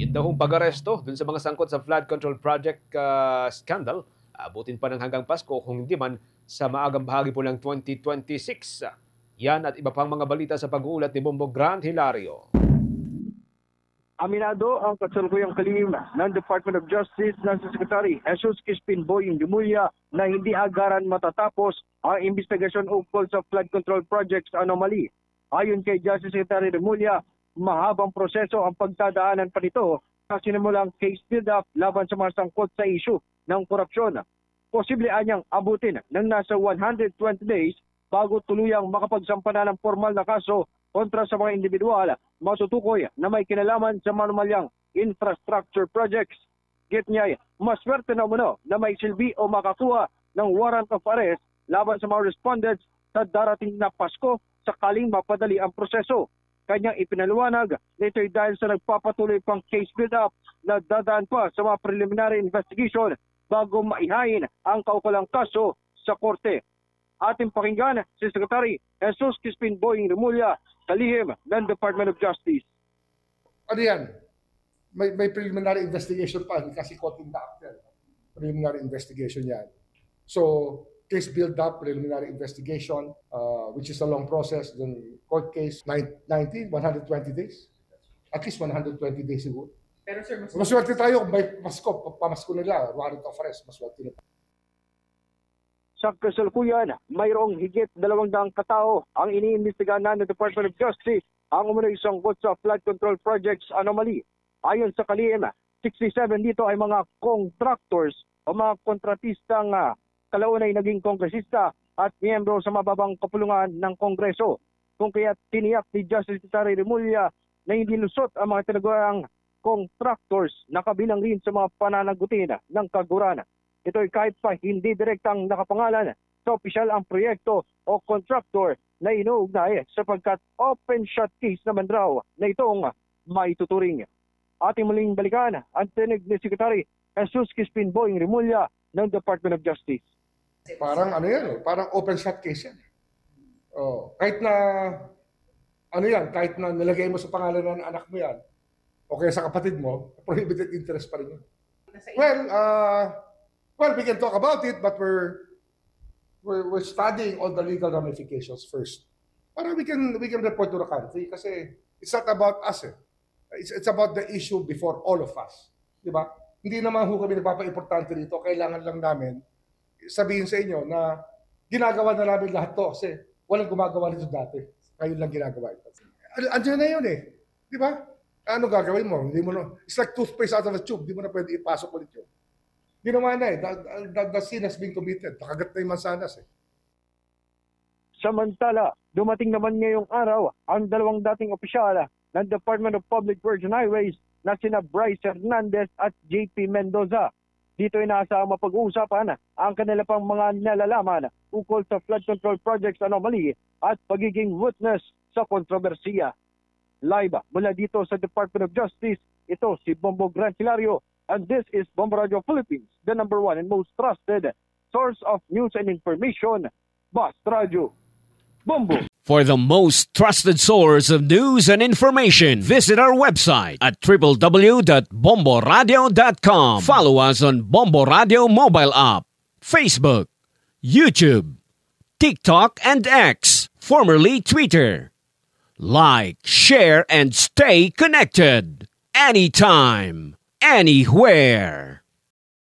Indahong pag-aresto dun sa mga sangkot sa flood control project scandal, abutin pa ng hanggang Pasko kung hindi man sa maagang bahagi po ng 2026. Yan at iba pang mga balita sa pag-uulat ni Bombo Grant Hilario. Aminado ang kasalukuyang kalihim ng Department of Justice ng Secretary Jesus Crispin Boying Remulla na hindi agaran matatapos ang investigasyon ukol sa flood control projects anomaly. Ayon kay Justice Secretary Remulla, mahabang proseso ang pagdadaanan pa nito sa sinimulang case build-up laban sa mga sangkot sa issue ng korupsyon. Posible anyang abutin ng nasa 120 days bago tuluyang makapagsampa na ng formal na kaso kontra sa mga individual matutukoy na may kinalaman sa manumalyang infrastructure projects. Git niya, maswerte na umano na may silbi o makakuha ng warrant of arrest laban sa mga respondents sa darating na Pasko sakaling mapadali ang proseso. Kanyang ipinaliwanag na ito'y dahil sa nagpapatuloy pang case build-up na dadaan pa sa mga preliminary investigation bago maihain ang kaukulang kaso sa korte. Ating pakinggan si Secretary Jesus Crispin Boying Remulla sa lihim ng Department of Justice. Ano yan? May preliminary investigation pa kasi caught in the act yan. Preliminary investigation yan. So, case build-up, preliminary investigation, which is a long process. Then court case, 120 days. At least 120 days siguro. Pero sir, maswerte tayo kung may pamasko nila, warrant of arrest, maswerte na. Sa kasalukuyan, mayroong higit 200 katao ang iniimbestigahan ng Department of Justice ang umunoy sangkot sa flood control projects anomaly. Ayon sa kalihim, 67 dito ay mga contractors o mga kontratistang kalaunay naging kongresista at miyembro sa mababang kapulungan ng Kongreso. Kung kaya tiniyak ni Justice Secretary Remulla na hindi lusot ang mga tinaguriang contractors na kabilang rin sa mga pananagutin ng kaguran. Ito'y kahit pa hindi direktang nakapangalan sa opisyal ang proyekto o contractor na inuugnay sapagkat open shut case naman raw na itong maituturing. Ating muling balikan ang tinig ni Secretary Jesus Crispin Boying Remulla ng Department of Justice. Parang ano yan eh, parang open shut case yan. Oh, kahit na ano yan, kahit na nilagay mo sa pangalan ng anak mo yan, o kaya sa kapatid mo, prohibited interest pa rin yun. Well, we can talk about it, but we're studying all the legal ramifications first. Para we can report to the country kasi it's not about us eh. It's about the issue before all of us. Di ba? Hindi naman kami nagpapa-importante dito. Kailangan lang namin sabihin sa inyo na ginagawa na namin lahat to kasi walang gumagawa nito dati. Ngayon lang ginagawa ito. Andiyan na yun eh. Di ba? Ano gagawin mo? Hindi mo na, it's like toothpaste out of a tube. Hindi mo na pwede ipasok ulit yun. Ginawa na eh. The sin has been committed. Nakagat na yung mansanas eh. Samantala, dumating naman ngayong araw ang dalawang dating opisyal ng Department of Public Works and Highways na sina Bryce Hernandez at JP Mendoza. Dito inaasahang mapag-uusapan ang kanila pang mga nalalaman ukol sa flood control projects anomaly at pagiging witness sa kontrobersiya. Live mula dito sa Department of Justice, ito si Bombo Grant Hilario. And this is Bombo Radio Philippines, the #1 and most trusted source of news and information, Bast Radio. Bombo! For the most trusted source of news and information, visit our website at www.bomboradio.com. Follow us on Bombo Radio mobile app, Facebook, YouTube, TikTok, and X, formerly Twitter. Like, share, and stay connected. Anytime, anywhere.